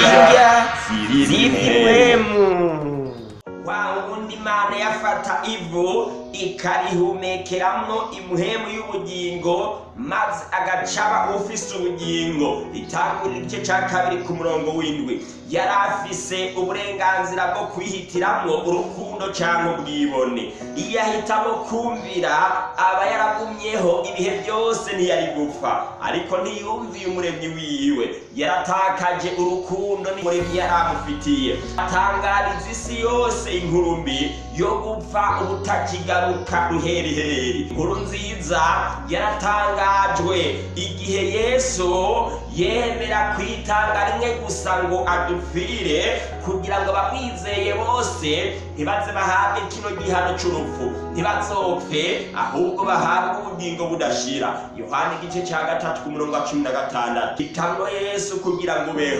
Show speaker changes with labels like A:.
A: indya z'impwemu. Wa wundi Imana yafata ivu ikarihumekeramwo impwemu y'ubugingo maze agacaba ufise ubugingo. Itanguriro igice ca kabiri ku murongo w'indwi. Yari afise uburenganzira bwo kwihitiramwo urukundo canke ubwibone. Iyo ahitamo kumvira aba yaragumyeho ibihe byose, ntiyari gupfa. Ariko ntiyumviye umuremyi wiwe, yaratakaje urukundo n'umuremyi yari amufitiye. Atangariza isi yose inkuru mbi yo gupfa ubutakigaruka ruheriheri. Inkuru nziza yaratangajwe igihe Yesu yemera kwitanga rimwe gusa ngo adupfire, kugira ngo abamwizeye bose ntibaze bahabwe kino gihano c'urupfu, ntibazopfe ahubwo bahabwe ubugingo budashira. Yohana igice ca 3 ku murongo wa 16. Hitamwo Yesu kugira ngo ubeho.